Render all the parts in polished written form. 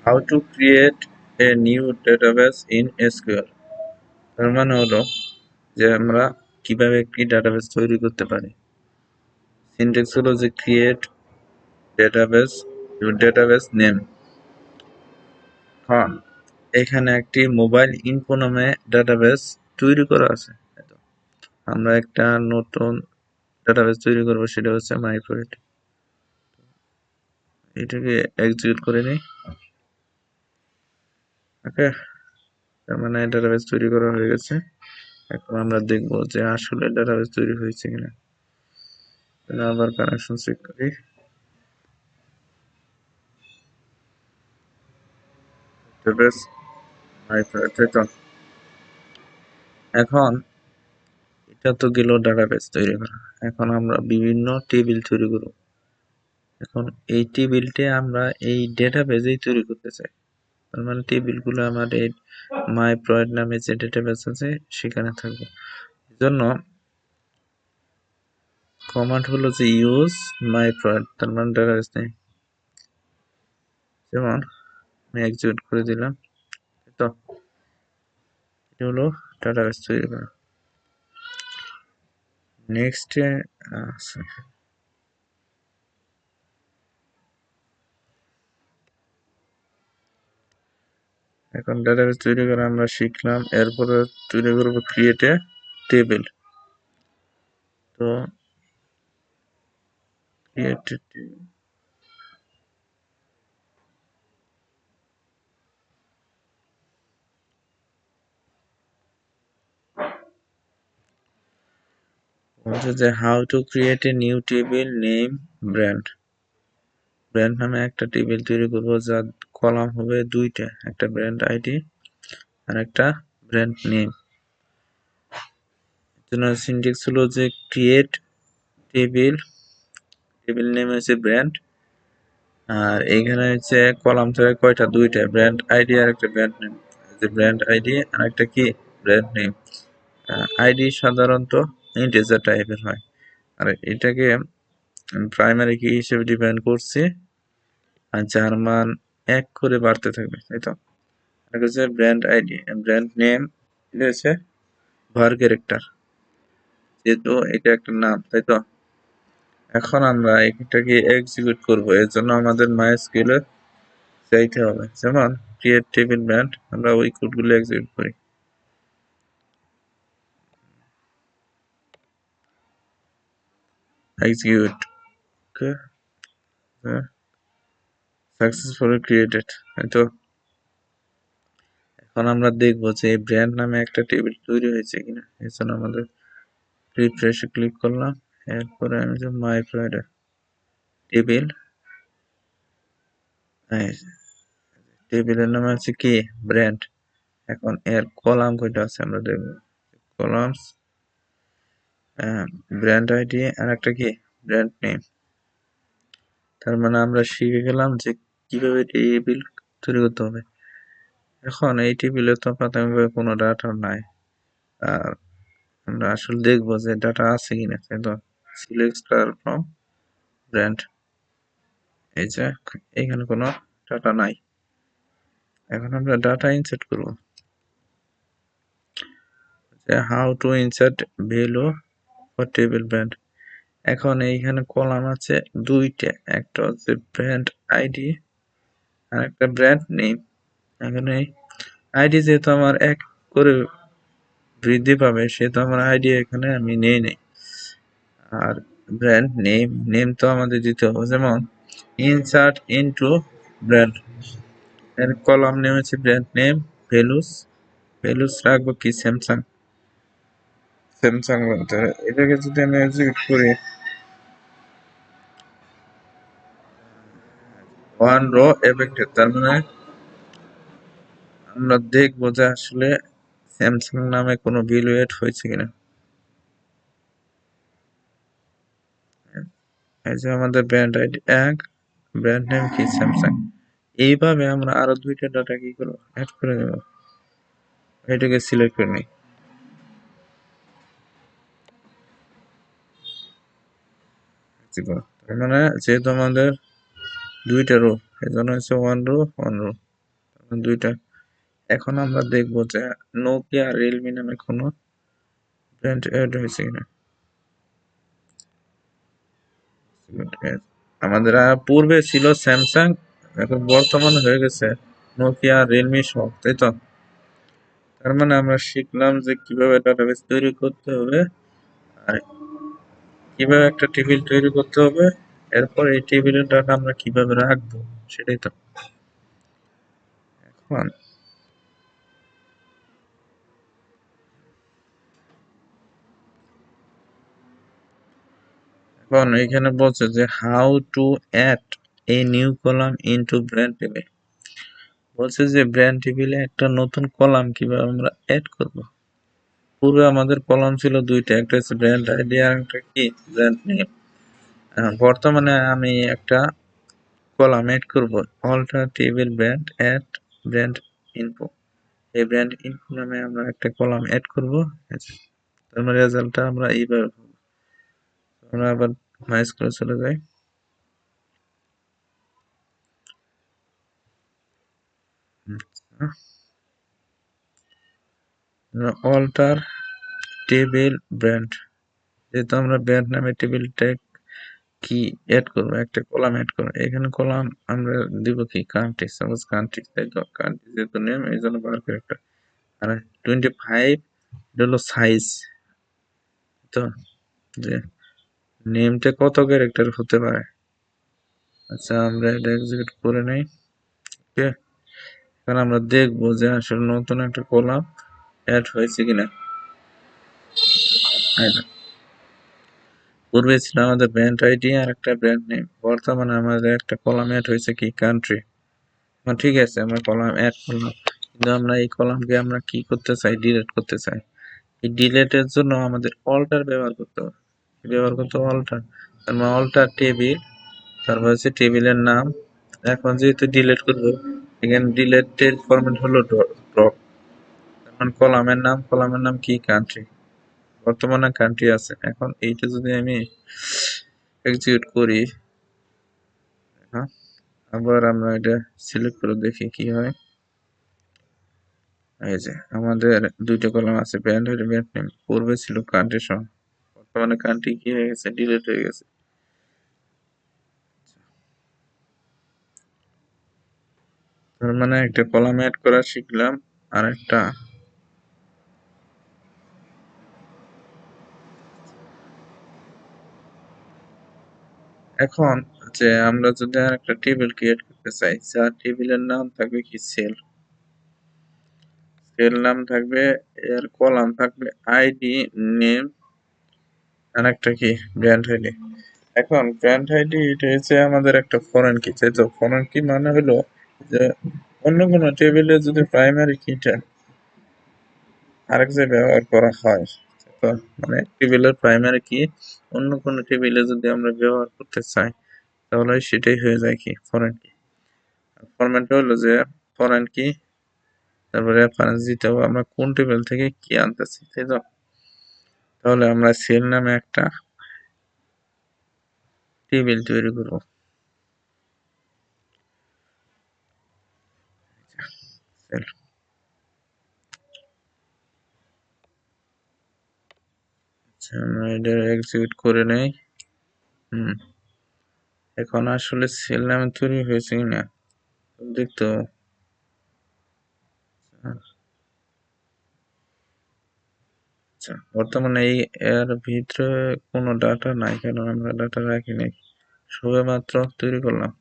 How to create a new database in SQL. তার মানে হলো যে আমরা কিভাবে একটি ডাটাবেস তৈরি করতে পারি। সিনট্যাক্স হলো যে ক্রিয়েট ডেটাবেস ডেটাবেস নেম। হ্যাঁ, এখানে একটি মোবাইল ইনফো নামে ডাটাবেস তৈরি করা আছে। আমরা একটা নতুন ডাটাবেস তৈরি করবো, সেটা হচ্ছে মাইক্রোয়েট। এটাকে এক্সিকিউট করে নিই। ওকে, তার মানে ডাটাবেস তৈরি করা হয়ে গেছে। এখন আমরা দেখবো যে আসলে ডাটাবেস তৈরি হয়েছে কিনা। আবার কানেকশন চেক করি। ডাটাবেস মাইক্রোয়েট, তো এখন এটা তো গেল ডাটাবেস তৈরি করা। এখন আমরা বিভিন্ন টেবিল তৈরি করব। এখন এই টেবিলটা আমরা এই ডেটাবেসেই তৈরি করতে চাই। তার মানে টেবিলগুলো আমাদের মাই প্রয়েড নামে যে ডেটাবেস আছে সেখানে থাকবে। এজন্য কমান্ড হলো যে ইউজ মাই প্রয়েড, তার মানে ডাটাবেস নেই। যেমন আমি এক্সিকিউট করে দিলাম, তো এটা হলো ডাটাবেস তৈরি করা। নেক্সট এখন ডাটাবেস তৈরি করা আমরা শিখলাম। এরপরে তৈরি করব ক্রিয়েট এ টেবিল। তো ক্রিয়েট বলছে যে how to create a new table name brand. Brand নামে একটা টেবিল তৈরি করব, যার কলাম হবে দুইটা, একটা ব্র্যান্ড আইডি আর একটা ব্র্যান্ড নেম। জন্য সিনট্যাক্স হলো যে ক্রিয়েট টেবিল, টেবিল নেম হচ্ছে ব্র্যান্ড, আর এইখানে হচ্ছে কলাম থেকে কয়টা, দুইটা, ব্র্যান্ড আইডি আর একটা ব্র্যান্ড নেম। যে ব্র্যান্ড আইডি আর একটা কি ব্র্যান্ড নেম। আইডি সাধারণত ইন্টিজার টাইপের হয়, আর এটাকে প্রাইমারি কি হিসেবে ডিফাইন করছি, আর যার মান 1 করে বাড়তে থাকবে, তাই তো। এটা হচ্ছে ব্র্যান্ড আইডি, ব্র্যান্ড নেম এটা হচ্ছে ভার ক্যারেক্টার, যেহেতু এটা একটা নাম, তাই তো। এখন আমরা এটাকে এক্সিকিউট করব, এর জন্য আমাদের মাইস্কুয়েলে চাইতে হবে। যেমন ক্রিয়েট টেবিল ব্র্যান্ড, আমরা ওই কোডগুলো এক্সিকিউট করি। এক্সিকিউট, ওকে, সাকসেসফুলি ক্রিয়েটেড, তাই তো। এখন আমরা দেখব যে এই ব্র্যান্ড নামে একটা টেবিল তৈরি হয়েছে কিনা। এর জন্য আমাদের রিফ্রেশে ক্লিক করলাম, এরপরে আমি যে মাই প্রোভাইডার টেবিল, টেবিলের নাম আছে কি ব্র্যান্ড। এখন এর কলাম কয়টা আছে আমরা দেখব, কলামস, ব্র্যান্ড আইডি আর একটা কি ব্র্যান্ড নেম। তার মানে আমরা শিখে গেলাম যে কিভাবে টেবিল তৈরি করতে হবে। এখন এই টেবিলে তো প্রাথমিকভাবে কোনো ডাটা নাই, আর আমরা আসলে দেখবো যে ডাটা আছে কিনা, তাই তো। সিলেক্ট স্টার ফ্রম ব্র্যান্ড, এই যে এখানে কোনো ডাটা নাই। এখন আমরা ডাটা ইনসার্ট করব, how to insert value for table brand. এখন এইখানে কলাম আছে দুইটা, একটা হচ্ছে ব্র্যান্ড আইডি আর একটা ব্র্যান্ড নেম। এখানে আইডি যেহেতু আমার 1 করে বৃদ্ধি পাবে, সেহেতু আমার আইডি এখানে আমি নেই নেই। আর ব্র্যান্ড নেম, নেম তো আমাদের দিতে হবে, যেমন ইনসার্ট ইনটু ব্র্যান্ড, এর কলাম নেম হচ্ছে ব্র্যান্ড নেম, ভ্যালুস, ভ্যালুস রাখবো কি স্যামসাং, স্যামসাং বলতে হবে। এটাকে যদি আমি এক্সিকিউট করি, ওয়ান রো এফেক্টেড, তার মানে আমরা দেখবো যে আসলে স্যামসাং নামে কোনো ভ্যালু এড হয়েছে কিনা। এই যে আমাদের ব্র্যান্ড আইডি 1, ব্র্যান্ড নেম কি স্যামসাং। এইভাবে আমরা আরো দুইটা ডাটা কি করবো, অ্যাড করে দেবো। এটাকে সিলেক্ট করে নিই, তার মানে যেহেতু আমাদের দুইটা রো, এই জন্য হচ্ছে ওয়ান রো ওয়ান রো। দুইটা। এখন আমরা দেখবো যে নোকিয়া আর রিয়েলমি নামে কোনো ব্র্যান্ড অ্যাড হয়েছে কিনা। আমাদের পূর্বে ছিল স্যামসাং, এখন বর্তমানে হয়ে গেছে নোকিয়া রিয়েলমি সব, তাই তো? তার মানে আমরা শিখলাম যে কিভাবে ডাটাবেস তৈরি করতে হবে আর কিভাবে একটা টেবিল তৈরি করতে হবে, এরপর এই টেবিলের ডাটা আমরা কিভাবে রাখবো সেটাই তো। এখন এখন এখানে বলছে যে how to add a new column into brand table. বলছে যে ব্র্যান্ড টেবিলে একটা নতুন কলাম কিভাবে আমরা অ্যাড করব। পূর্বে আমাদের কলাম ছিল দুইটা, একটা হচ্ছে ব্র্যান্ড আইডি আর একটা কি ব্র্যান্ড নেম। বর্তমানে আমি একটা কলাম অ্যাড করব, alter table brand add brand info. এই ব্র্যান্ড ইনফো নামে আমরা একটা কলাম অ্যাড করব। তার মানে রেজাল্টটা আমরা এইভাবে পাবো। আমরা আবার মাইস করে চলে যাই। অল্টার টেবিল ব্র্যান্ড, যেহেতু আমরা ব্র্যান্ড নামে টেবিল ট্যাগ কি এড করবো, একটা কলাম এড করবো। এখানে কলাম আমরা দিব কি কান্ট্রি, সাপোজ কান্ট্রি, তাই তো? কান্ট্রি যেহেতু নেম, এই জন্য বার ক্যারেক্টার। আর 25 হলো সাইজ, তো যে নেমটা কত ক্যারেক্টার হতে পারে। আচ্ছা, আমরা এটা এক্সিকিউট করে নেই। ওকে, এখন আমরা দেখবো যে আসলে নতুন একটা কলাম অ্যাড হয়েছে কিনা। পূর্বে ছিল আমাদের ব্র্যান্ড আইডি আর একটা ব্র্যান্ড নেম, বর্তমানে আমাদের একটা কলাম অ্যাড হয়েছে কি কান্ট্রি। ঠিক আছে, আমরা কলাম অ্যাড করলাম, কিন্তু আমরা এই কলামকে আমরা কি করতে চাই, ডিলিট করতে চাই। এই ডিলিটের জন্য আমাদের অল্টার ব্যবহার করতে হবে। ব্যবহার করতে অল্টার, তারপর অল্টার টেবিল, তারপর হচ্ছে টেবিলের নাম। এখন যেহেতু ডিলিট করবো, এখানে ডিলিটের ফরম্যাট হলো ড্রপ। এখন কলামের নাম কি কান্ট্রি, বর্তমানে কান্ট্রি আছে। এখন এইটা যদি আমি এক্সিকিউট করি, হ্যাঁ, আবার আমরা এটা সিলেক্ট করে দেখি কি হয়। এই যে আমাদের দুইটা কলাম আছে, ব্র্যান্ড আর ব্র্যান্ড নেম। পূর্বে ছিল কান্ট্রি সহ, বর্তমানে কান্ট্রি কি হয়ে গেছে, ডিলিট হয়ে গেছে। তার মানে একটা কলাম অ্যাড করা শিখলাম, আর একটা এখন যে আমরা যদি আর একটা টেবিল ক্রিয়েট করতে চাই, যার টেবিলের নাম থাকবে কি সেল, সেল নাম থাকবে, এর কলাম থাকবে আইডি নেম, আর একটা কি ব্র্যান্ড আইডি। এখন ব্র্যান্ড আইডি এটা হচ্ছে আমাদের একটা ফরেন কি, তাই তো? ফরেন কি মানে হলো যে অন্য কোনো টেবিলে যদি প্রাইমারি কিটা আরেক জায়গায় ব্যবহার করা হয়, তো মানে টেবিলের প্রাইমারি কি অন্য কোনো টেবিলে যদি আমরা ব্যবহার করতে চাই, তাহলে সেটাই হয়ে যায় কি ফরেন কি। ফরম্যাটটা হলো যে ফরেন কি, তারপরে রেফারেন্স দিতে হবে আমরা কোন টেবিল থেকে কি আনতেছি, তাই তো? তাহলে আমরা সেল নামে একটা টেবিল তৈরি করব। সেল, আচ্ছা আমরা এটা এক্সিকিউট করে নেই। হুম, এখন আসলে সেল নামে তৈরি হয়েছে কিনা দেখতে হবে। আচ্ছা, বর্তমানে এই এর ভিতরে কোনো ডাটা নাই, কারণ আমরা ডাটা রাখি নাই, শুধুমাত্র তৈরি করলাম।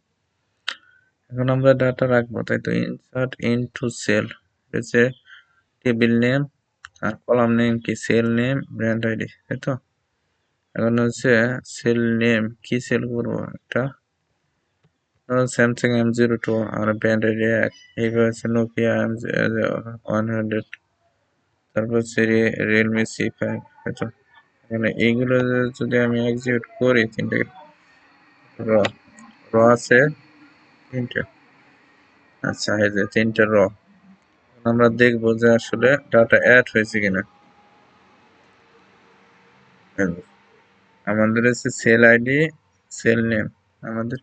এখন আমরা ডাটা রাখবো, তাই তো? ইনসার্ট ইনটু সেল হচ্ছে টেবিল নেম, আর কলাম নেম কি সেল নেম ব্র্যান্ড আইডি, তাই তো? এখন হচ্ছে সেল নেম কি সেল করবো, একটা স্যামসাং M02 আর ব্র্যান্ড আইডি এক, এইবার হচ্ছে নোকিয়া M100, তারপর হচ্ছে রিয়েলমি C5, তাই তো? মানে এইগুলো যদি আমি এক্সিকিউট করি, তিনটে র র আছে তিনটে। আচ্ছা, এই যে তিনটে র, আমরা দেখবো যে আসলে ডাটা অ্যাড হয়েছে কিনা। আমাদের হচ্ছে সেল আইডি, সেল নেম, আমাদের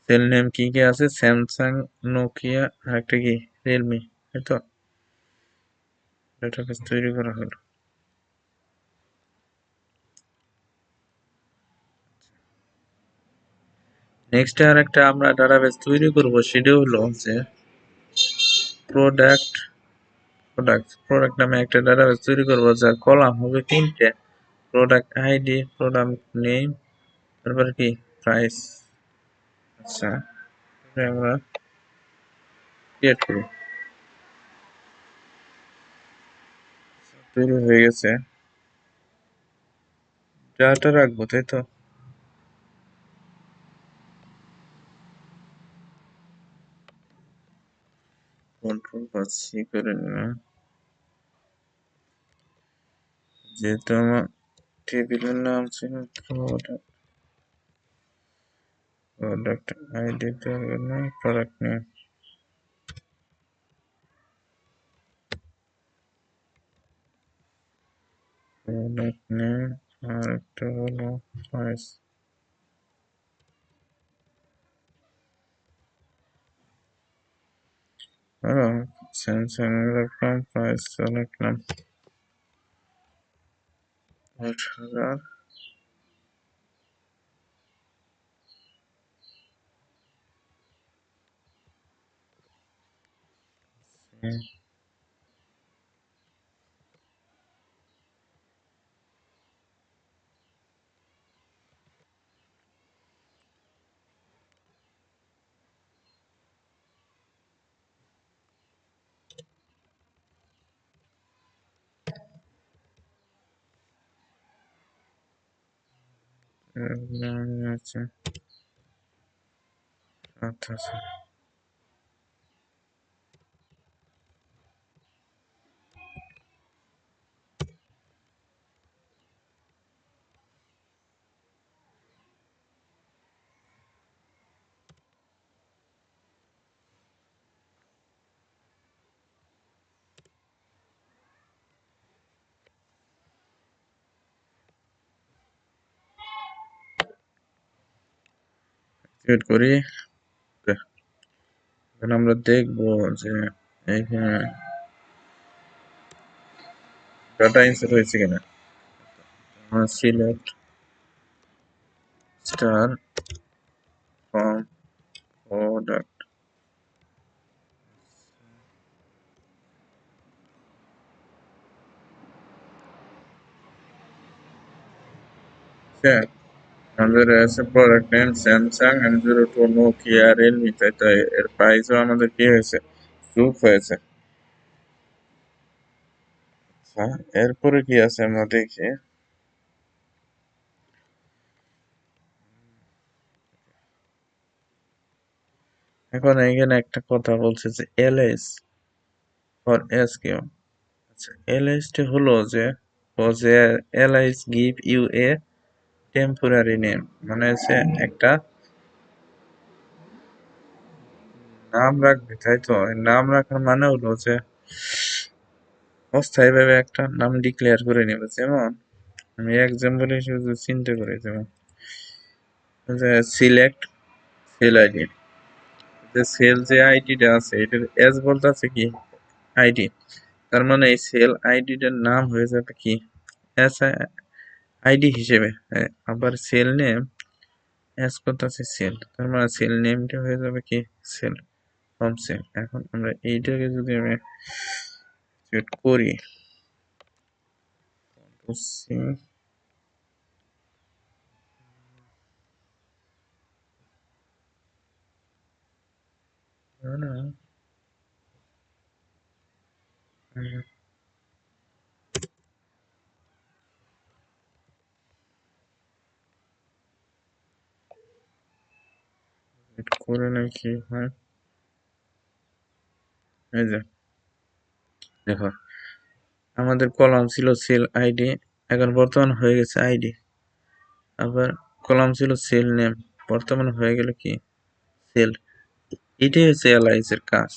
সেল নেম কি কি আছে, স্যামসাং, নোকিয়া আর একটা কি রিয়েলমি, এই তো ডেটাবেস তৈরি করা হলো। নেক্সট আর একটা আমরা ডাটাবেস তৈরি করব, সেটা হলো যে প্রোডাক্ট প্রোডাক্ট নামে একটা ডাটাবেস তৈরি করব, যার কলাম হবে তিনটে: প্রোডাক্ট আইডি, প্রোডাক্ট নেম, তারপরে কি প্রাইস। আচ্ছা, এটা আমরা ক্রিয়েট করি। তৈরি হয়ে গেছে। ডাটা রাখবো, তাই তো? কন্ট্রোল পাচ্ছি করে নিলাম, যেহেতু আমার টেবিলের নাম ছিল product ID, product name, product name, আর একটা হলো প্রাইস। স্যামসাং রাখলাম, প্রাইস রাখলাম 8,000। আচ্ছা আচ্ছা আচ্ছা, ক্রিয়েট করি। এখন আমরা দেখবো যে এইখানে ডাটা ইনসার্ট হয়েছে কিনা। সিলেক্ট স্টার ফ্রম প্রোডাক্ট, আমাদের আছে product name Samsung M02 Nokia Realme, তাই তো এর প্রাইসও আমাদের কি হয়েছে, গ্রুপ হয়েছে। আচ্ছা, এরপরে কি আছে আমরা দেখি। এখন এখানে একটা কথা বলছে যে এলএস ফর এসকিউ। আচ্ছা, এলএস টি হলো যে ও যে alias give you a temporary name, মানে হচ্ছে একটা নাম রাখবে, তাই তো? এই নাম রাখার মানে হলো যে অস্থায়ীভাবে একটা নাম ডিক্লেয়ার করে নেবে। যেমন আমি এক্সাম্পল হিসেবে চিন্তা করি, যেমন যে সিলেক্ট সেল আইডি, যে সেল যে আইডিটা আছে এটার এস বলতে আছে কি আইডি, তার মানে এই সেল আইডিটার নাম হয়ে যাবে কি এস আইডি হিসেবে। আবার সেল নেম এস করতে আছে সেল, তার মানে সেল নেমটা হয়ে যাবে কি সেল ফ্রম সেল। এখন আমরা এইটাকে যদি আমি সেট করি, সি না, সেট করে নাকি হয়। এই যে দেখো, আমাদের কলাম ছিল সেল আইডি, এখন বর্তমান হয়ে গেছে আইডি। আবার কলাম ছিল সেল নেম, বর্তমান হয়ে গেল কি সেল। এটাই হচ্ছে এলআইস এর কাজ।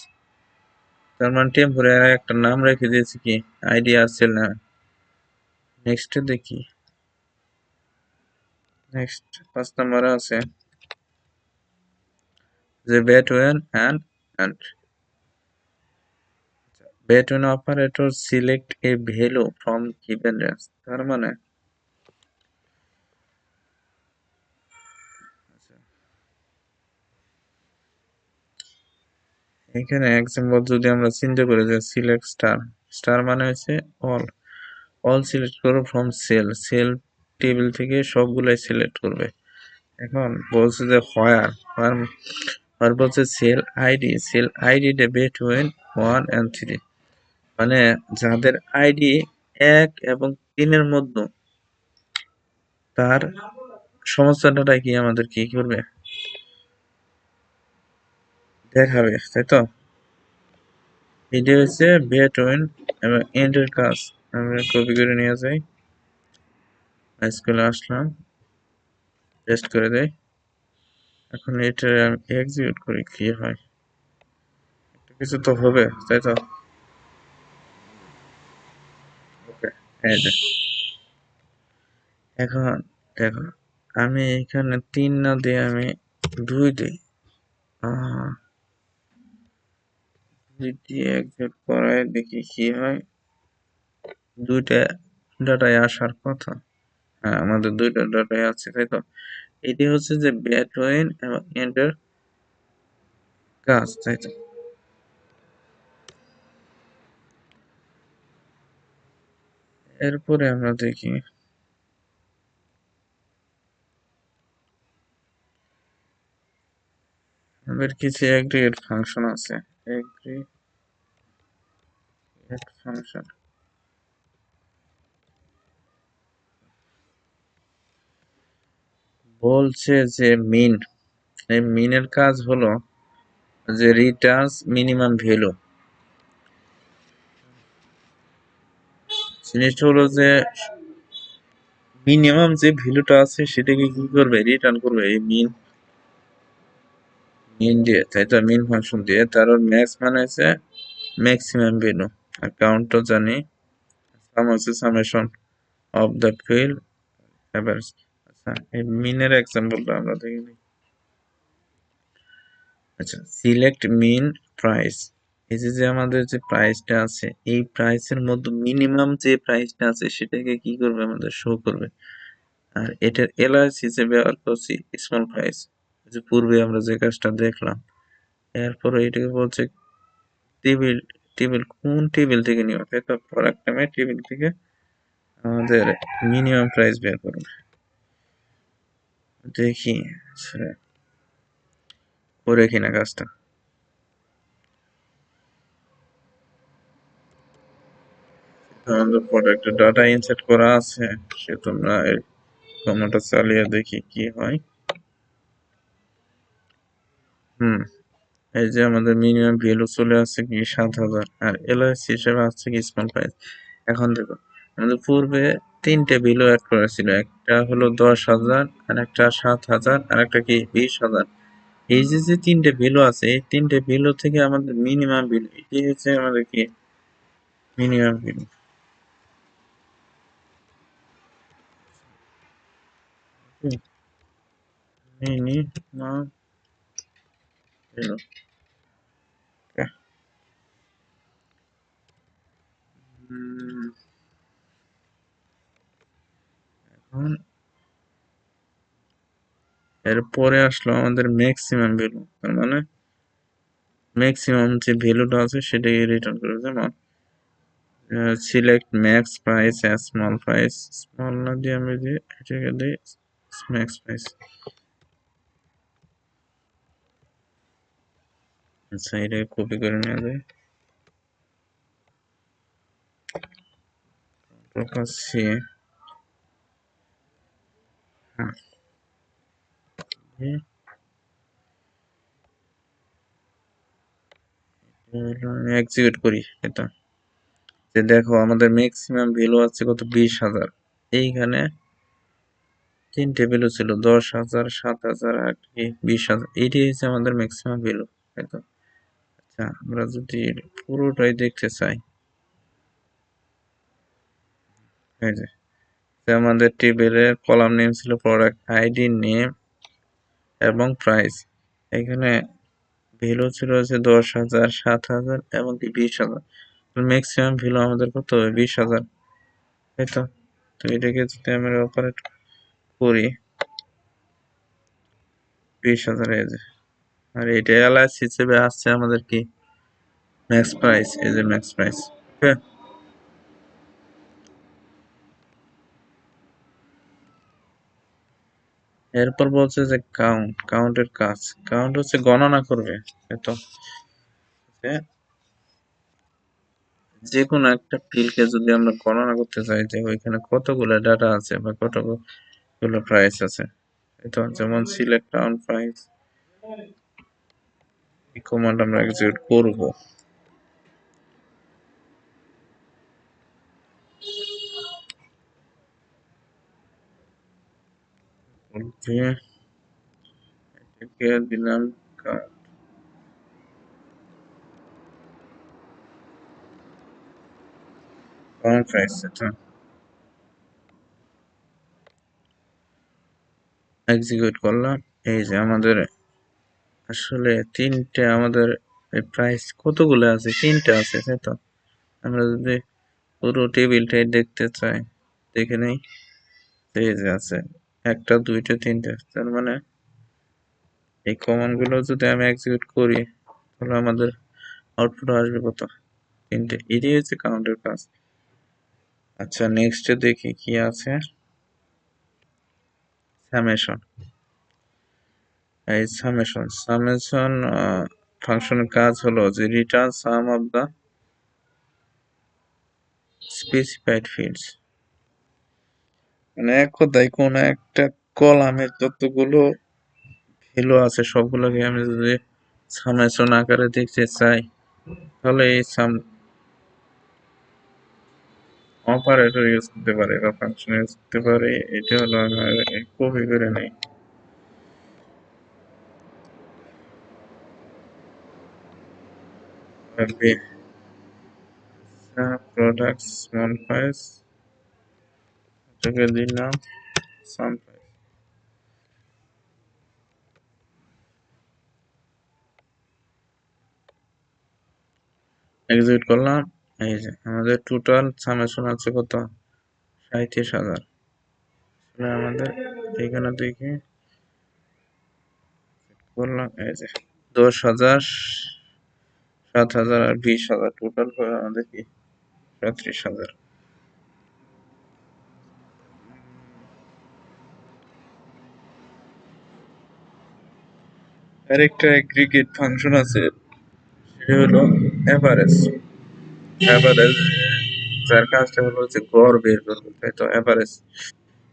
তার মানে টেম্পোরারি একটা নাম রেখে দিয়েছি কি আইডি আর সেল নেম। নেক্সট দেখি, নেক্সট 5 নম্বরে আছে যে between and between operator select a value from given range, তার মানে এখানে এক্সাম্পল যদি আমরা চিন্তা করি যে সিলেক্ট স্টার, স্টার মানে হচ্ছে অল, অল সিলেক্ট করো ফ্রম সেল, সেল টেবিল থেকে সবগুলাই সিলেক্ট করবে। এখন বলছে যে হোয়ার, হোয়ার বলছে সেল আইডি, সেল আইডি টা বিটুইন 1 and 3, মানে যাদের আইডি 1 এবং 3 এর মধ্যে, তার সমস্ত ডাটা কি আমাদের কি করবে, দেখাবে, তাই তো। এটা হচ্ছে বিটুইন এবং এন্ডের কাজ। আমরা কপি করে নিয়ে যাই, স্কুলে আসলাম, টেস্ট করে দেই। এখন এটা আমি এক্সিকিউট করি, কি হয়, কিছু তো হবে, তাই তো। ওকে, এই যে এখন দেখো, আমি এখানে 3 না দিয়ে আমি 2 দিই, 2 দিয়ে এক্সিকিউট করায় দেখি কি হয়। দুইটা ডাটায় আসার কথা, হ্যাঁ আমাদের দুইটা ডাটায় আছে, তাই তো। এটি হচ্ছে যে বিটুইন এবং এন্ডের কাজ, তাই তো। এরপরে আমরা দেখি আমাদের কিছু অ্যাগ্রিগেট ফাংশন আছে, অ্যাগ্রিগেট ফাংশন বলছে যে মিন, এই মিনের কাজ হলো যে রিটার্নস মিনিমাম ভ্যালু। জিনিসটা হলো যে মিনিমাম যে ভ্যালুটা আছে সেটাকে কি করবে, রিটার্ন করবে এই মিন, মিন দিয়ে, তাই তো, মিন ফাংশন দিয়ে। তারপর ম্যাক্স মানে হচ্ছে ম্যাক্সিমাম ভ্যালু, আর কাউন্টও জানি, সাম হচ্ছে summation of the field average. আচ্ছা, এই মিনের এক্সাম্পলটা আমরা দেখি। আচ্ছা, সিলেক্ট মিন প্রাইস, এই যে আমাদের যে প্রাইসটা আছে, এই প্রাইসের মধ্যে মিনিমাম যে প্রাইসটা আছে সেটাকে কি করবে, আমাদের শো করবে। আর এটার এলআইএস হিসেবে ব্যবহার করছি স্মল প্রাইস, যে পূর্বে আমরা যে কাজটা দেখলাম। এরপরে এটাকে বলছে টেবিল, টেবিল কোন টেবিল থেকে নিব, তাই তো, প্রোডাক্ট নামে টেবিল থেকে আমাদের মিনিমাম প্রাইস বের করবে। দেখি আচ্ছা, করে কিনা কাজটা। আমাদের প্রোডাক্টের ডাটা ইনসার্ট করা আছে, সে তোমরা এই কমান্ডটা চালিয়ে দেখি কি হয়। এই যে আমাদের মিনিমাম ভ্যালু চলে আসছে কি 7,000, আর এলআইএস হিসেবে আসছে কি স্মল প্রাইস। এখন দেখো, আমাদের পূর্বে 3টে ভ্যালু অ্যাড করা ছিল, একটা হলো 10,000, আর একটা 7,000, আর একটা কি 20,000। এই যে 3টে ভ্যালু আছে, এই 3টে ভ্যালু থেকে আমাদের মিনিমাম ভ্যালু, এটি হচ্ছে আমাদের কি মিনিমাম ভ্যালু, মিনিমাম ভ্যালু। এখন এরপরে আসলো আমাদের ম্যাক্সিমাম ভ্যালু, তার মানে ম্যাক্সিমাম যে ভ্যালুটা আছে সেটাকে রিটার্ন করে। যেমন select max price as small price, small না দিয়ে আমি যে এটাকে দিই ম্যাক্স প্রাইস। আচ্ছা, এটাকে কপি করে নেওয়া যায়, সি, হ্যাঁ, এক্সিকিউট করি এটা। যে দেখো আমাদের ম্যাক্সিমাম ভ্যালু আছে কত, 20,000। এইখানে 3টে ভ্যালু ছিল, 10,000, 7,000 আর কি 20,000। এটাই হচ্ছে আমাদের ম্যাক্সিমাম ভ্যালু, তাই তো। আচ্ছা, আমরা যদি পুরোটাই দেখতে চাই, এই যে আমাদের টেবিলের কলাম নেম ছিল প্রোডাক্ট আইডি নেম এবং প্রাইস। এখানে ভ্যালু ছিল হচ্ছে 10,000, 7,000 এবং কি 20,000। ম্যাক্সিমাম ভ্যালু আমাদের কত হবে? 20,000, তাই তো? তো এটাকে যদি আমরা অপারেট করি 20,000 এই যে, আর এটা এলআইসি হিসেবে আসছে আমাদের কি ম্যাক্স প্রাইস, এই যে ম্যাক্স প্রাইস। ওকে, এরপর বলছে যে কাউন্টের কাজ। কাউন্ট হচ্ছে গণনা করবে, তাই তো? যে যে কোনো একটা ফিল্ডকে যদি আমরা গণনা করতে চাই যে ওইখানে কতগুলো ডাটা আছে বা কতগুলো প্রাইস আছে, এই তো? যেমন সিলেক্ট কাউন্ট প্রাইস, এই কমান্ড আমরা এক্সিকিউট করব। দিয়ে এটাকে দিলাম কাউন্ট প্রাইস, এটা এক্সিকিউট করলাম। এই যে আমাদের আসলে তিনটে আমাদের প্রাইস কতগুলো আছে? তিনটে আছে, তাই তো? আমরা যদি পুরো টেবিলটাই দেখতে চাই, দেখে নেই। এই যে আছে একটা, দুইটা, তিনটে, তার মানে এই কমান্ড গুলো যদি আমি এক্সিকিউট করি তাহলে আমাদের আউটপুট আসবে কত? তিনটে। এটাই হচ্ছে কাউন্টের কাজ। আচ্ছা, নেক্সট দেখি কি আছে। সামেশন। এই সামেশন ফাংশনের কাজ হলো যে return sum of the specified fields, মানে এক কথায় কোন একটা কলামের যতগুলো ভ্যালু আছে সবগুলোকে আমি যদি সামেশন আকারে দেখতে চাই তাহলে এই সাম অপারেটর ইউজ করতে পারে বা ফাংশন ইউজ করতে পারে। এটা হলো আমার কপি করে নেই। প্রোডাক্ট স্মল প্রাইস, এটাকে দিলাম সাম প্রাইস, এক্সিকিউট করলাম। এই যে আমাদের টোটাল সামেশন আছে কত? 37,000। আমাদের এখানে দেখি করলাম, এই যে 10,000, 7,000 আর 20,000, টোটাল করে আমাদের কি 37,000। আরেকটা এগ্রিগেট ফাংশন আছে, সেটা হলো এভারেজ। এভারেজ যার কাজটা হলো যে গড় বের করবো, তাই তো? Average,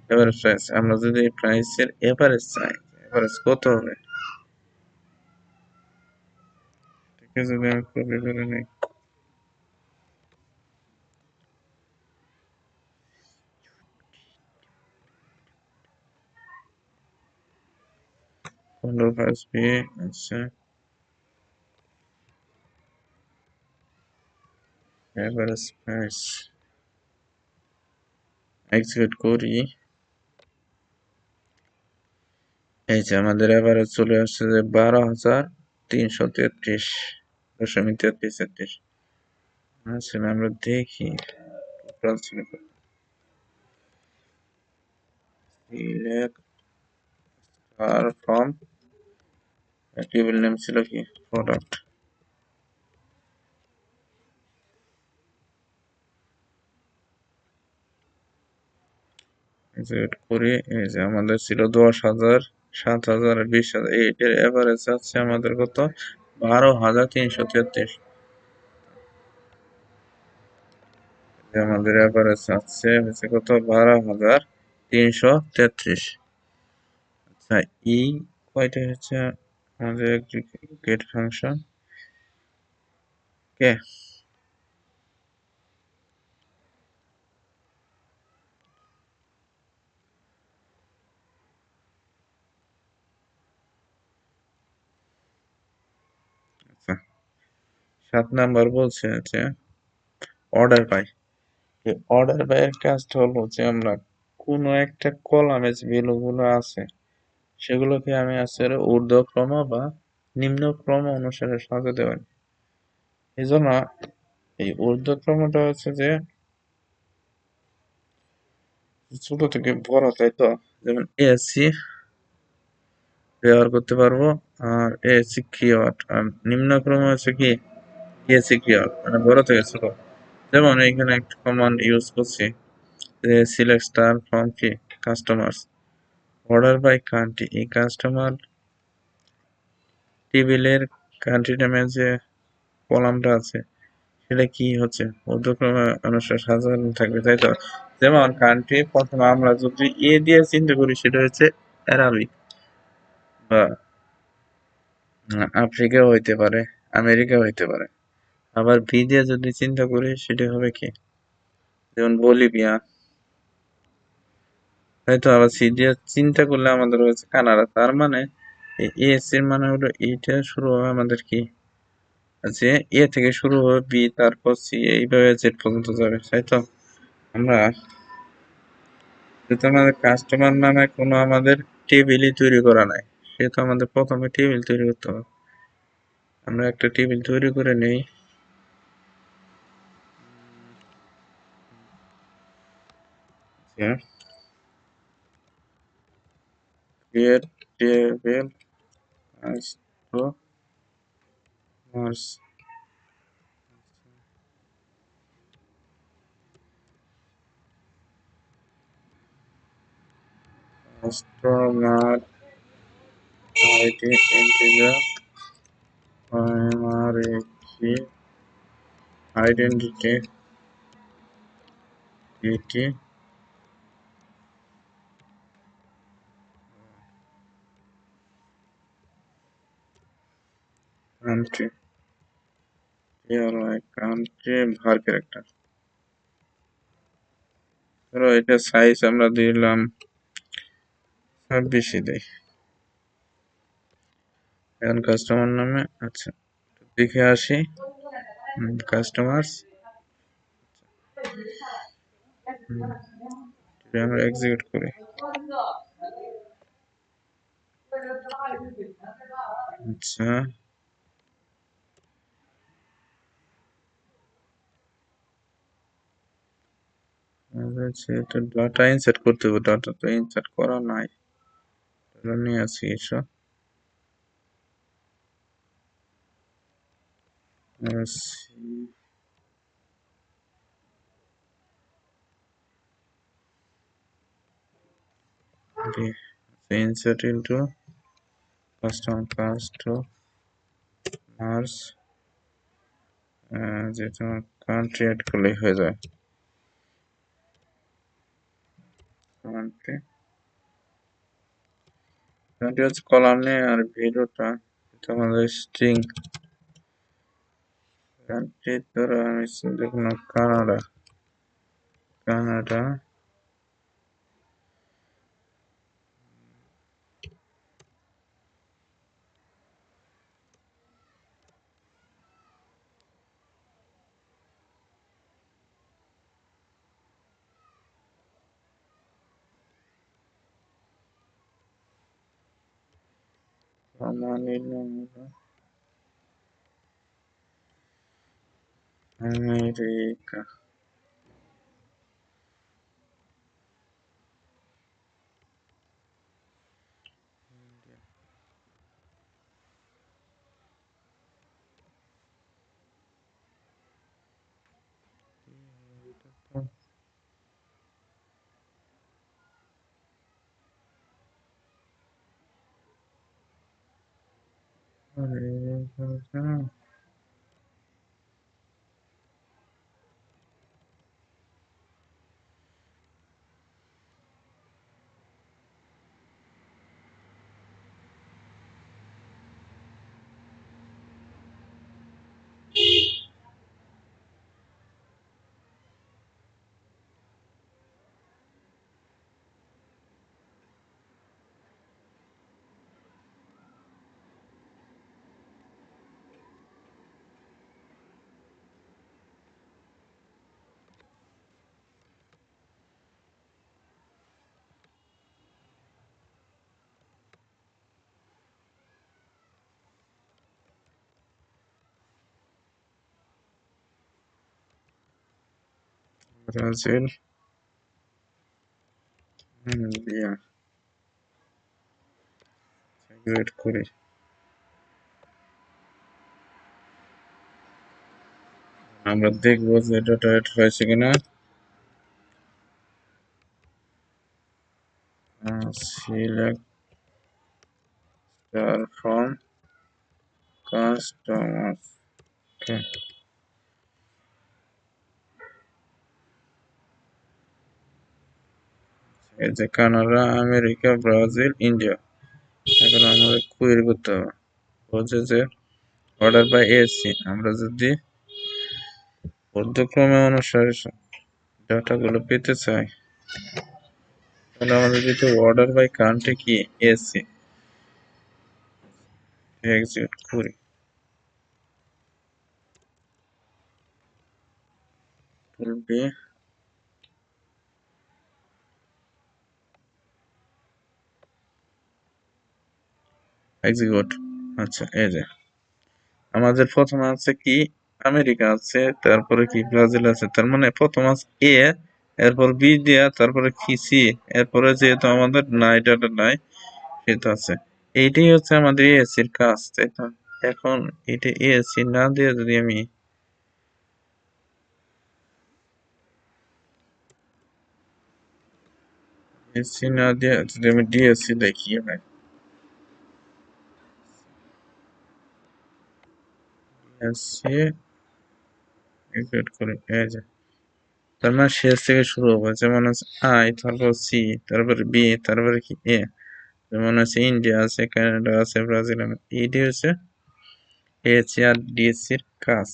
average price. আমরা যদি প্রাইসের এভারেজ চাই, এভারেজ কত হবে? ঠিক আছে, যদি আমি কপি করে নিই, কন্ট্রোল প্লাস বি, আচ্ছা এভারেজ প্রাইস এক্সিকিউট করি। এই যে আমাদের এভারেজ চলে আসছে যে 12,333.33। আসলে আমরা দেখি টোটাল ছিল কত। Select are from, table name ছিল কি প্রোডাক্ট। এক্সিকিউট করি। এই যে আমাদের ছিল 10,000, 7,000 আর 20,000। এইটার এভারেজ আছে আমাদের কত? 12,333। আমাদের এভারেজ আছে হচ্ছে কত? 12,333। আচ্ছা, ই কয়টা হচ্ছে আমাদের গেট ফাংশন? কে আচ্ছা, 7 নাম্বার বলছে যে অর্ডার বাই। অর্ডার বাই এর কাজটা হলো যে আমরা কোনো একটা কলামে যে ভ্যালু গুলো আছে সেগুলোকে আমি আসলে ঊর্ধ্বক্রম বা নিম্নক্রম অনুসারে সাজাতে পারি। এই জন্য এই ঊর্ধ্বক্রমটা হচ্ছে যে ছোট থেকে বড়, তাই তো? যেমন এএসসি ব্যবহার করতে পারবো, আর এএসসি কিওয়ার্ড, আর নিম্নক্রম হচ্ছে কি ডিএসসি কিওয়ার্ড, মানে বড় থেকে ছোট। যেমন এখানে একটা কমান্ড ইউজ করছি যে সিলেক্ট স্টার ফ্রম কি কাস্টমার্স অর্ডার বাই কান্ট্রি। এই কাস্টমার টেবিলের কান্ট্রি নামে যে কলামটা আছে সেটা কি হচ্ছে ঊর্ধ্বক্রমে অনুসারে সাজানো থাকবে, তাই তো? যেমন কান্ট্রি প্রথমে আমরা যদি এ দিয়ে চিন্তা করি সেটা হচ্ছে অ্যারাবিক বা আফ্রিকা হইতে পারে, আমেরিকা হইতে পারে। আবার বি দিয়ে যদি চিন্তা করি সেটা হবে কি, যেমন বলিভিয়া, তাই তো? আবার সি দিয়ে চিন্তা করলে আমাদের হচ্ছে কানাডা। তার মানে এস এর মানে হলো এইটা শুরু হবে আমাদের কি, যে এ থেকে শুরু হবে বি, তারপর সি, এইভাবে জেড পর্যন্ত যাবে, তাই তো? আমরা যেহেতু আমাদের কাস্টমার নামে কোনো আমাদের টেবিলই তৈরি করা নাই, সেহেতু আমাদের প্রথমে টেবিল তৈরি করতে হবে। আমরা একটা টেবিল তৈরি করে নেই। Create table customers, customer ID integer primary কি আইডেন্টিটি এটি কান্ট্রি, কান্ট্রি ভার ক্যারেক্টার। ধরো এটা সাইজ আমরা দিলাম 26 দেই। এখন কাস্টমার নামে, আচ্ছা দেখে আসি কাস্টমার্স, আমরা এক্সিকিউট করি। আচ্ছা এটা ডাটা ইনসার্ট করতে হবে, ডাটা তো ইনসার্ট করা নাই, এটা নিয়ে আসি এসব। ইনসার্ট ইন্টু কাস্টমার্স, যেটা কান্ট্রি অ্যাড করলেই হয়ে যায়। কান্ট্রি কান্ট্রি হচ্ছে কলাম নেই, আর ভিডিওটা এটা আমাদের স্ট্রিং। কান্ট্রি ধরো আমি দেখুন Canada, Canada America. Brazil, India, wait করি। আমরা দেখবো যে এটা টাইট হয়েছে কিনা। Select from customer. ওকে, এই যে কানাডা, আমেরিকা, ব্রাজিল, ইন্ডিয়া। এখন আমাদের কুইরি করতে হবে। বলছে যে অর্ডার বাই এসি। আমরা যদি ঊর্ধ্বক্রমে অনুসারে ডাটাগুলো পেতে চাই, তাহলে আমাদের যদি অর্ডার বাই কান্ট্রি কি এসি এক্সিকিউট করি, বলবে এক্সিকিউট। আচ্ছা, এই যে আমাদের প্রথমে আছে কি আমেরিকা আছে, তারপরে কি ব্রাজিল আছে, তার মানে প্রথম আছে এ, এরপর বি দেয়া, তারপরে কি সি, এরপরে যেহেতু আমাদের নাই ডাটা নাই সেহেতু আছে। এইটাই হচ্ছে আমাদের এএসসির কাজ, তাই তো? এখন এটা এএসসি না দিয়ে যদি আমি এসসি না দিয়ে যদি আমি ডিএসসি দেখি ভাই, ডিএসসি এক্সিকিউট করি, এই যে তার মানে শেষ থেকে শুরু হবে। যেমন আছে আই, তারপর সি, তারপরে বি, তারপরে কি এ। যেমন আছে ইন্ডিয়া আছে, কানাডা আছে, ব্রাজিল আছে। এইটি হচ্ছে এএসসি আর ডিএসসি এর কাজ।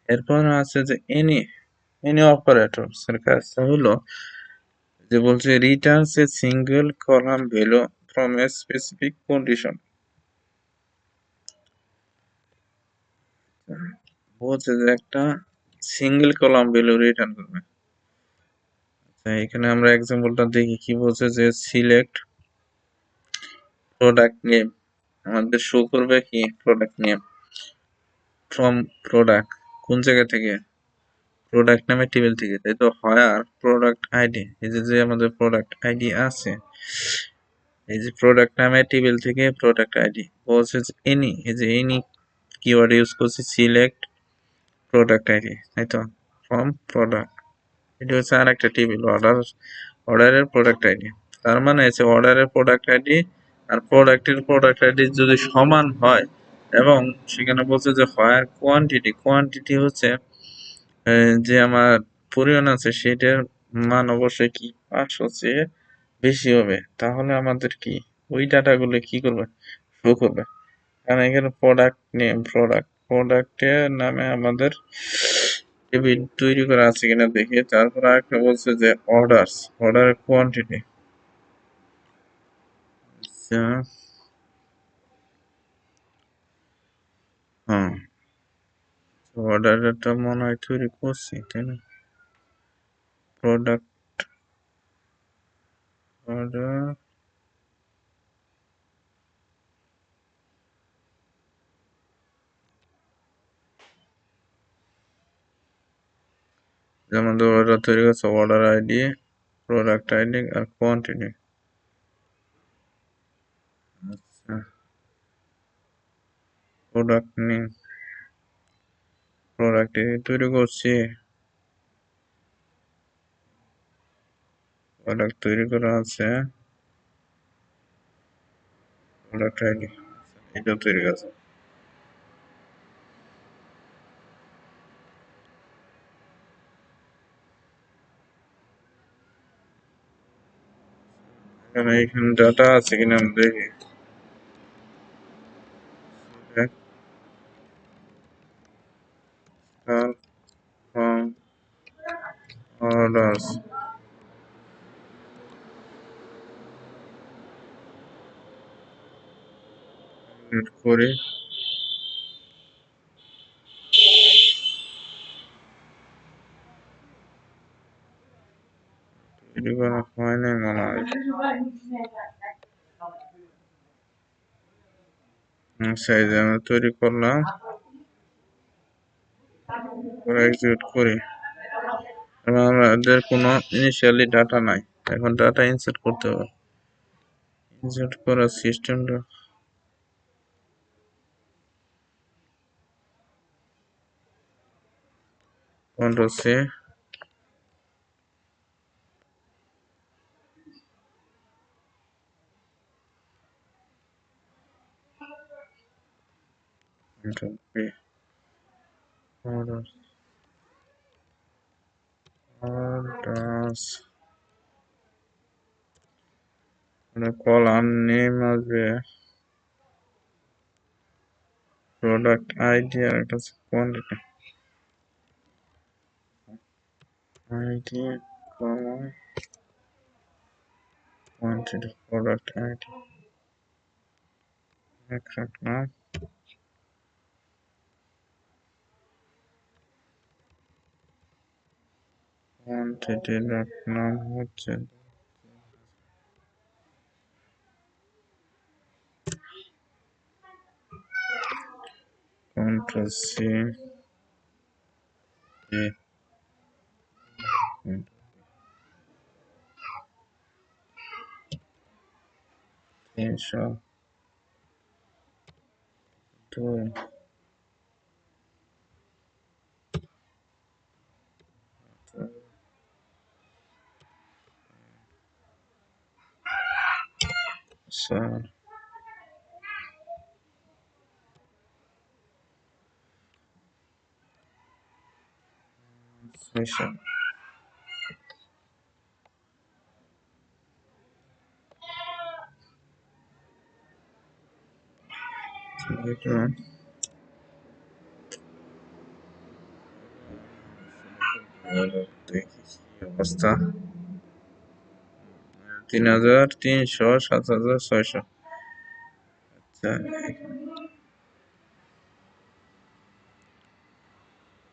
এরপর আছে যে এনি এনি অপারেটরস এর কাজটা হলো যে বলছে Returns a single column value from a specific condition. বলছে যে একটা সিঙ্গেল কলাম ভ্যালু রিটার্ন করবে। এখানে আমরা এক্সাম্পলটা দেখি কি বলছে যে সিলেক্ট প্রোডাক্ট নেম। আমাদের শো করবে কি প্রোডাক্ট নেম ফ্রম প্রোডাক্ট, কোন জায়গা থেকে? প্রোডাক্ট নামের টেবিল থেকে, তাই তো? হায়ার প্রোডাক্ট আইডি, এই যে যে আমাদের প্রোডাক্ট আইডি আছে, এই যে প্রোডাক্ট নামের টেবিল থেকে প্রোডাক্ট আইডি বলছে যে এনি, এই যে এনি কিওয়ার্ড ইউজ করছি, সিলেক্ট প্রোডাক্ট আইডি, তাই তো? ফ্রম প্রোডাক্ট, এটা হচ্ছে আর একটা টেবিল অর্ডারের প্রোডাক্ট আইডি। তার মানে হচ্ছে অর্ডারের প্রোডাক্ট আইডি আর প্রোডাক্টের প্রোডাক্ট আইডি যদি সমান হয়, এবং সেখানে বলছে যে হায়ার কোয়ান্টিটি, কোয়ান্টিটি হচ্ছে যে আমার পরিমাণ আছে সেটার মান অবশ্যই কি 500 চেয়ে বেশি হবে, তাহলে আমাদের কি ওই ডাটাগুলো কি করবে, শো করবে। কারণ এখানে প্রোডাক্ট নেম, প্রোডাক্টের নামে আমাদের টেবিল তৈরি করা আছে কিনা দেখি। তারপর আরেকটা বলছে যে অর্ডারের কোয়ান্টিটি। আচ্ছা, হ্যাঁ, অর্ডারটা মনে হয় তৈরি করছি, তাই না? প্রোডাক্ট অর্ডার, যেমন অর্ডার তৈরি করছে অর্ডার আইডি, প্রোডাক্ট আইডি আর কোয়ান্টিটি। আচ্ছা, প্রোডাক্ট নেম, প্রোডাক্ট তৈরি করছি, প্রোডাক্ট তৈরি করা আছে, প্রোডাক্ট আইডি এটা তৈরি আছে। এখানে ডাটা আছে কিনা আমি দেখি। অর্ডার করি, তৈরি করা হয় নাই মনে হয়। সাইজ আমরা তৈরি করলাম, এক্সিকিউট করি। এবং আমাদের কোনো ইনিশিয়ালি ডাটা নাই, এখন ডাটা ইনসার্ট করতে হবে। ইনসার্ট করার সিস্টেমটা control C, control P, column name আসবে, প্রোডাক্ট আইডি আর একটা quantity ID, column quantity product ID এক রাখলাম। কোয়ান্টিটি রাখলাম হচ্ছে কন্ট্রোল সি, 302 স্যার, 600 দেখি কি অবস্থা। 3300, 7600। আচ্ছা,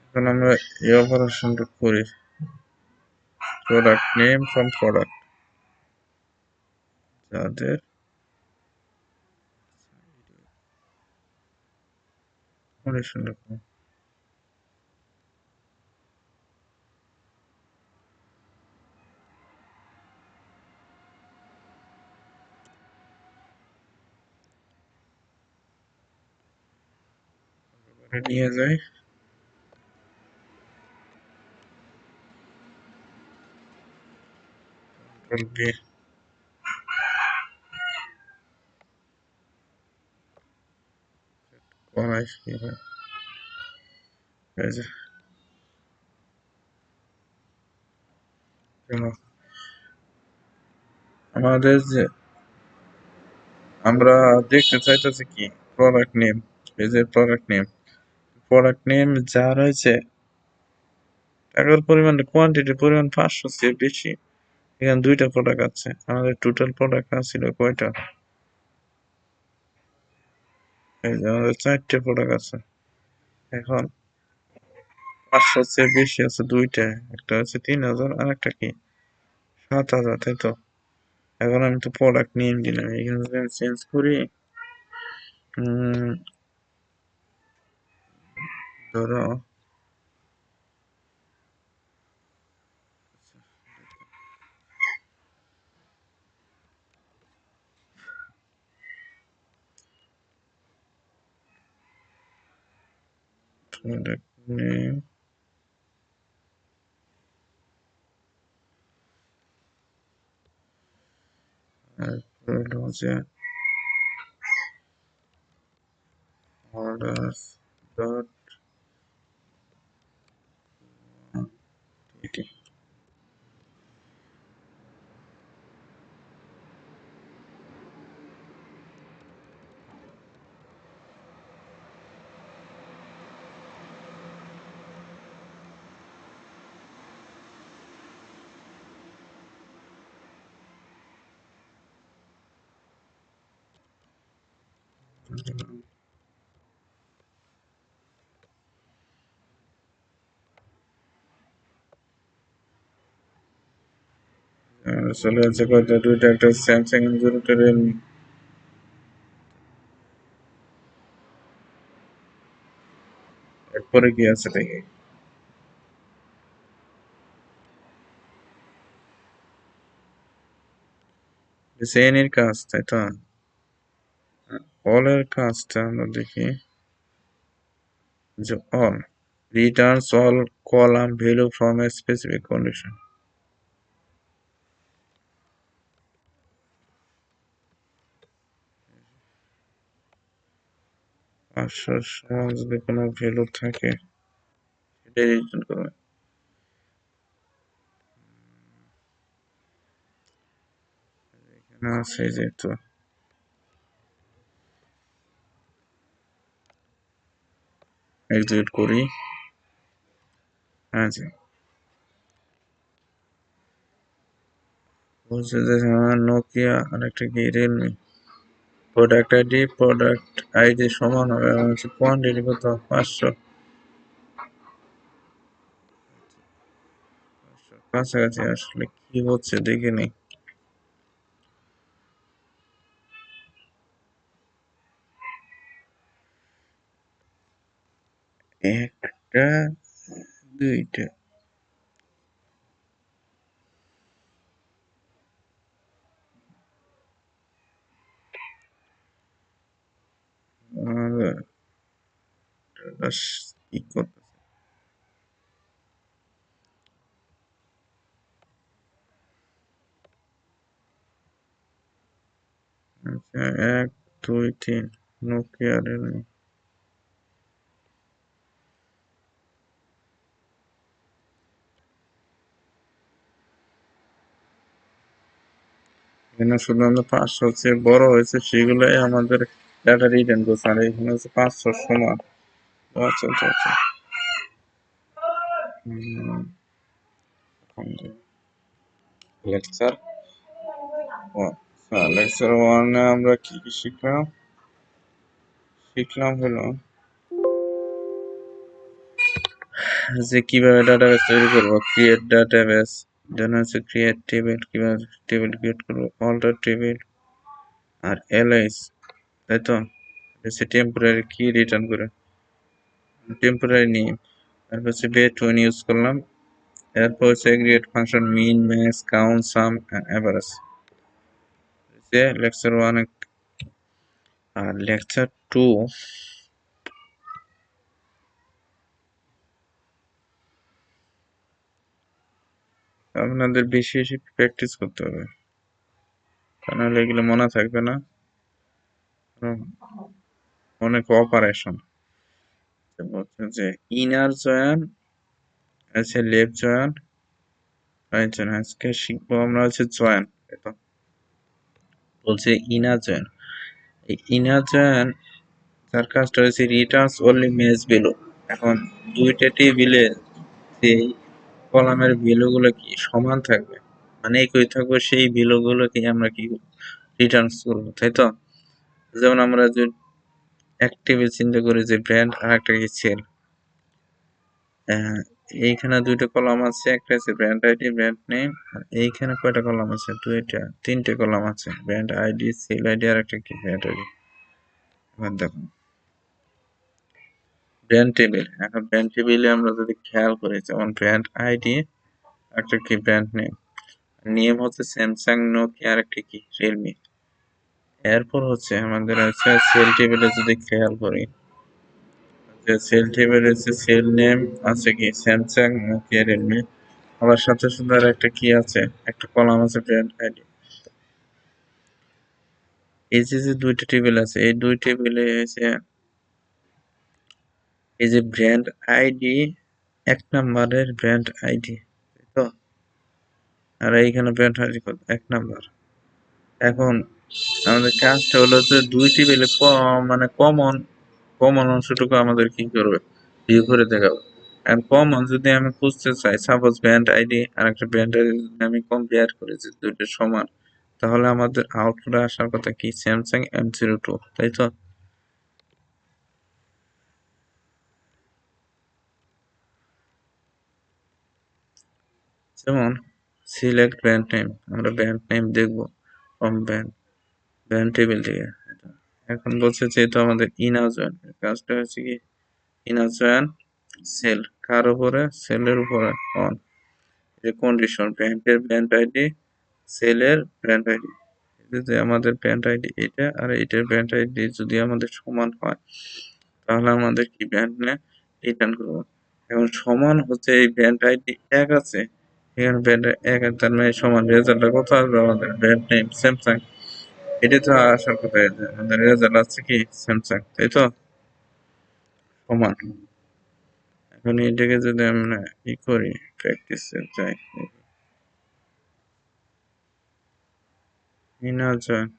এখন আমরা এই অপারেশনটা করি। প্রোডাক্ট নেম ফ্রম প্রোডাক্ট, যাদের অপারেশনটা নিয়ে যাই। কন্ট্রোল বি, করাই কি হয়, এই যে গেল। আমাদের যে আমরা দেখতে চাইতেছি কি প্রোডাক্ট নেম, এই যে প্রোডাক্ট নেম যা রয়েছে টাকার পরিমাণ, কোয়ান্টিটির পরিমাণ 500 চেয়ে বেশি। এখানে দুইটা প্রোডাক্ট আছে, আমাদের টোটাল প্রোডাক্ট ছিল কয়টা? এই যে আমাদের 4টে প্রোডাক্ট আছে। এখন 500 চেয়ে বেশি আছে দুইটা, একটা হচ্ছে 3000 আর একটা কি 7000, তাই তো? এখন আমি তো প্রোডাক্ট নেম দিলাম, এখানে যদি আমি চেঞ্জ করি, ধরো প্রোডাক্ট নেম হচ্ছে অর্ডার ডট এটি। চলে যাচ্ছে কয়টা, দুইটা, একটা স্যামসাং, দুটো রিয়েলমি। পরে কি আছে দেখি। এর কাজ তাই তো, অল এর কাজটা আমরা দেখি যে all returns all column value from a specific condition. 500 সমান যদি কোনো ভ্যালু থাকে সেটাই রিটার্ন করবে। এখানে আছে যেহেতু এক্সিকিউট করি। আচ্ছা, বলছে যে নোকিয়া আর একটা কি রিয়েলমি, প্রোডাক্ট আইডি সমান হবে এবং হচ্ছে কোয়ান্টিটি কত 500, কাছাকাছি আসলে কি হচ্ছে দেখে নেই। একটা দুইটা আর কি করতে, আচ্ছা 1 2 3 নোকিয়া রিয়েলমি, এখানে শুধুমাত্র 500 চেয়ে বড় হয়েছে সেগুলাই আমাদের ডাটা রিটার্ন করছে, আর এখানে হচ্ছে 500 সমান। আচ্ছা আচ্ছা আচ্ছা, লেকচার লেকচার ওয়ানে আমরা কি কি শিখলাম? শিখলাম হলো যে কিভাবে ডাটাবেস তৈরি করবো, ক্রিয়েট ডাটাবেস, দেন হচ্ছে ক্রিয়েট টেবিল, কিভাবে টেবিল ক্রিয়েট করবো, অল্টার টেবিল, আর এলএস, তাই তো হচ্ছে টেম্পোরারি কি রিটার্ন করে, টেম্পোরারি নেম, তারপর হচ্ছে বেট ওয়েন ইউজ করলাম, এরপর হচ্ছে create function min max count sum average, যে লেকচার ওয়ান। আর লেকচার টু আপনাদের বেশি বেশি প্র্যাকটিস করতে হবে, তা নাহলে এগুলো মনে থাকবে না। অনেক অপারেশন বলছে যে ইনার জয়েন আছে, লেফট জয়েন, রাইট জয়েন। আজকে শিখবো আমরা হচ্ছে জয়েন, বলছে ইনার জয়েন। এই ইনার জয়েন তার কাজটা হচ্ছে রিটার্নস অনলি ম্যাচ ভ্যালু। এখন দুইটা টেবিলে সেই কলামের ভ্যালু গুলো কি সমান থাকবে, মানে একই থাকবে, সেই ভ্যালু গুলোকে আমরা কি রিটার্নস করবো, তাই তো। যেমন আমরা যদি এক টেবিল চিন্তা করি যে ব্র্যান্ড আর একটা কি সেল, এইখানে দুইটা কলাম আছে, একটা আছে ব্র্যান্ড আইডি ব্র্যান্ড নেম, আর এইখানে কয়টা কলাম আছে, তিনটে কলাম আছে, ব্র্যান্ড আইডি সেল আইডি আর একটা কি ব্র্যান্ড আইডি। এবার দেখো ব্র্যান্ড টেবিল, এখন ব্র্যান্ড টেবিলে আমরা যদি খেয়াল করি যেমন ব্র্যান্ড আইডি একটা কি ব্র্যান্ড নেম, নেম হচ্ছে স্যামসাং নোকিয়া আর একটা কি রিয়েলমি। এরপর হচ্ছে আমাদের আছে সেল টেবিলে যদি খেয়াল করি যে সেল টেবিলে হচ্ছে সেল নেম আছে কি স্যামসাং নোকিয়া রিয়েলমি, আবার সাথে সাথে আর একটা কি আছে, একটা কলাম আছে ব্র্যান্ড আইডি। এই যে যে দুইটা টেবিল আছে এই দুই টেবিলে হচ্ছে এই যে ব্র্যান্ড আইডি, এক নাম্বারের ব্র্যান্ড আইডি, তো আর এইখানে ব্র্যান্ড আইডি কত, এক নাম্বার। এখন আমাদের কাজটা হলো যে দুই টেবিলে মানে কমন কমন অংশটুকু আমাদের কি করবে, ভিউ করে দেখাবো। আর কমন যদি আমি খুঁজতে চাই, সাপোজ ব্র্যান্ড আইডি আর একটা ব্র্যান্ড আইডি যদি আমি কম্পেয়ার করি যে দুইটা সমান, তাহলে আমাদের আউটপুটে আসার কথা কি স্যামসাং M02, তাই তো। যেমন সিলেক্ট ব্র্যান্ড নেম, আমরা ব্র্যান্ড নেম দেখবো ফ্রম ব্র্যান্ড টেবিল থেকে। এখন বলছে যেহেতু আমাদের ইনাজয়েন, কাজটা হচ্ছে কি ইনাজয়েন সেল কার উপরে, সেলের উপরে অন, এই কন্ডিশন ব্র্যান্ডের ব্র্যান্ড আইডি, সেলের ব্র্যান্ড আইডি, যদি আমাদের ব্র্যান্ড আইডি এটা আর এটার ব্র্যান্ড আইডি যদি আমাদের সমান হয় তাহলে আমাদের কি ব্র্যান্ড নেম রিটার্ন করবো। এখন সমান হচ্ছে এই ব্র্যান্ড আইডি এক আছে, এখানে ব্র্যান্ড এক আছে, তার মানে সমান রেজাল্টটা কত আসবে আমাদের ব্র্যান্ড নেম স্যামসাং, এটা তো আসার কথা, আমাদের রেজাল্ট আছে কি স্যামসাং, তাই তো সমান। এখন এটাকে যদি আমরা ই করি প্র্যাকটিসে যাই, না জয়েন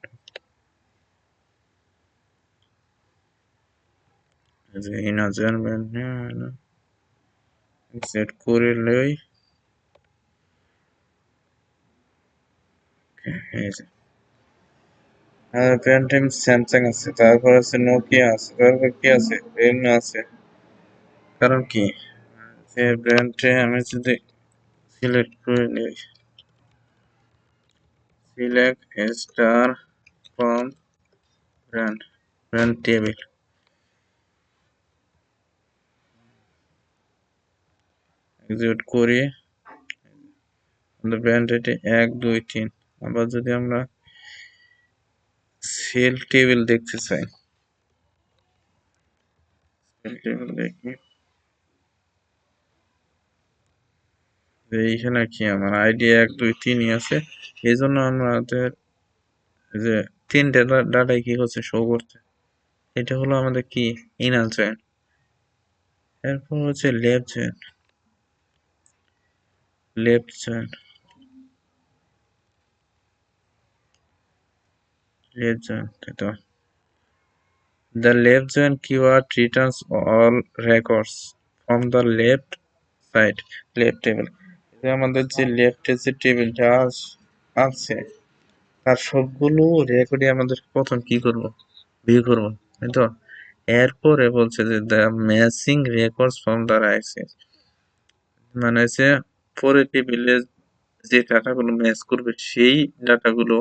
যে ইনা জয়েন ব্র্যান্ড নেম সেট করে লই, এই যে আর ব্র্যান্ড নেম স্যামসাং আছে, তারপর আছে নোকিয়া আছে, তারপর কি আছে রিয়েলমি আছে। কারণ কি যে ব্র্যান্ডে আমি যদি সিলেক্ট করে নিই, select star from brand, brand table execute করি, ব্র্যান্ড এটি 1 2 3। আবার যদি আমরা সেল টেবিল দেখতে চাই, সেল টেবিল দেখি যে এইখানে কি আমার আইডি 1 2 3ই আছে, এই জন্য আমাদের যে তিনটে ডাটাই কি হচ্ছে শো করছে, এটা হলো আমাদের কি ইনার জয়েন। এরপর হচ্ছে left join, left join, left join, তাই তো the left join keyword returns all records from the left side, left table, যে আমাদের যে লেফটে যে টেবিলটা আছে তার সবগুলো রেকর্ডই আমাদের প্রথম কি করব ভিউ করব, তাই তো এরপরে বলছে যে the matching records from the right side, মানে হচ্ছে পরে টেবিলে যে ডাটাগুলো ম্যাচ করবে সেই ডাটাগুলো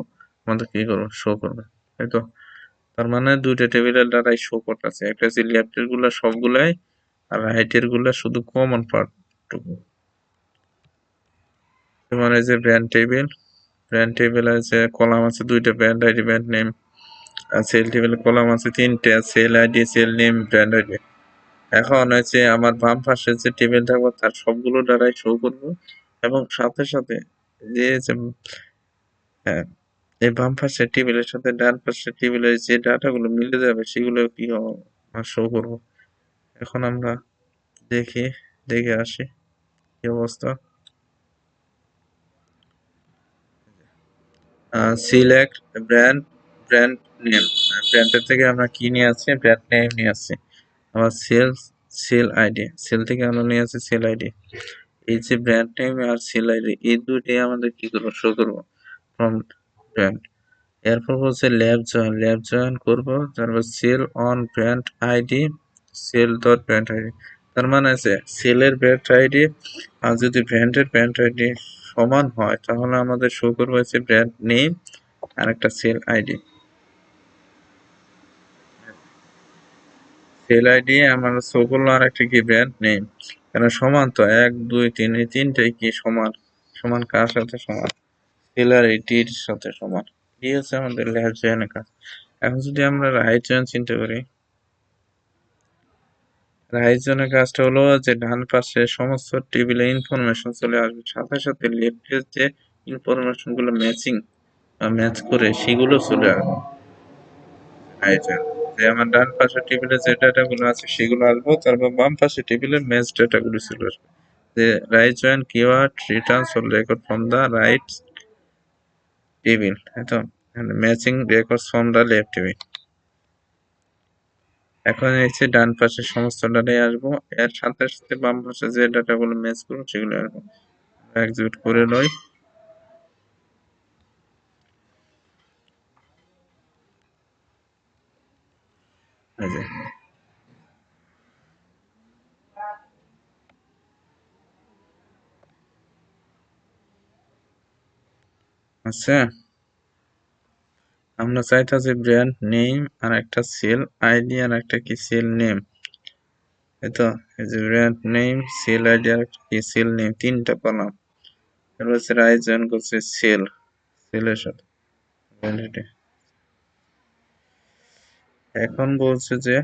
আমাদের কি করবে শো করবে, তাই তো তার মানে দুইটা টেবিলের ডাটাই শো করতেছে, একটা হচ্ছে লেফটের গুলা সবগুলাই আর রাইটের গুলা শুধু কমন পার্ট টুকু। মানে যে ব্র্যান্ড টেবিল, ব্র্যান্ড টেবিল আছে কলাম আছে দুইটা, ব্র্যান্ড আইডি ব্র্যান্ড নেম, আর সেল টেবিল কলাম আছে তিনটে, sale ID sale name brand ID. এখন হচ্ছে আমার বাম পাশে যে টেবিল থাকবে তার সবগুলো ডাটাই শো করবো, এবং সাথে সাথে যে হ্যাঁ, এই বাম পাশের টেবিলের সাথে ডান পাশের টেবিলের যে ডাটাগুলো মিলে যাবে সেগুলো কি শো করবো। এখন আমরা দেখি, দেখে আসি কি অবস্থা। সিলেক্ট ব্র্যান্ড, ব্র্যান্ড নেম, ব্র্যান্ডের থেকে আমরা কি নিয়ে আসছি ব্র্যান্ড নেম নিয়ে আসছি। আবার সেল আইডি, সেল থেকে আমরা নিয়ে আসছি সেল আইডি, এই যে ব্র্যান্ড নেম আর সেল আইডি এই দুইটাই আমাদের কি করবো শো করবো ফ্রম ব্র্যান্ড। এরপর বলছে ল্যাব জয়েন করবো, তারপর sale on brand ID, sale dot brand ID, তার মানে আছে সেলের ব্র্যান্ড আইডি আর যদি ব্র্যান্ডের ব্র্যান্ড আইডি সমান হয় তাহলে আমাদের শো করবে হচ্ছে ব্র্যান্ড নেম আর একটা সেল আইডি, সেল আইডি আমার শো করলো আর একটা কি ব্র্যান্ড নেম, কেন সমান তো 1 2 3 এই তিনটাই কি সমান, সমান কার সাথে সমান সেল আর এইটির সাথে সমান, এই হচ্ছে আমাদের লেফট জয়েনের কাজ। এখন যদি আমরা রাইট জয়েন চিন্তা করি, রাইট জয়েনের কাজটা হলো যে ডান পাশে সমস্ত টেবিলে ইনফরমেশন চলে আসবে, সাথে সাথে লেফটের যে ইনফরমেশন গুলো ম্যাচিং ম্যাচ করে সেগুলো চলে আসবে রাইট জয়েন, যে আমার ডান পাশে টেবিলে যে ডাটা গুলো আছে সেগুলো আসবো, তারপর বাম পাশে টেবিলে ম্যাচ ডাটা গুলো চলে আসবে, যে right join keyword returns all record from the right table, তাই তো matching records from the left table. এখন এসে ডান পাশে সমস্ত ডাটাই আসবো, এর সাথে সাথে বাম পাশে যে ডাটাগুলো ম্যাচ করবো সেগুলো আসবো। এক্সিকিউট করে লই, এই যে আচ্ছা, আমরা চাইতেছি ব্র্যান্ড নেম আর একটা সেল আইডি আর একটা কি সেল নেম, এই তো, এই যে ব্র্যান্ড নেম, সেল আইডি আর কি সেল নেম, তিনটা কলাম। এবার হচ্ছে রাইজ জয়েন করছে সেল, সেলের সাথে। এখন বলছে যে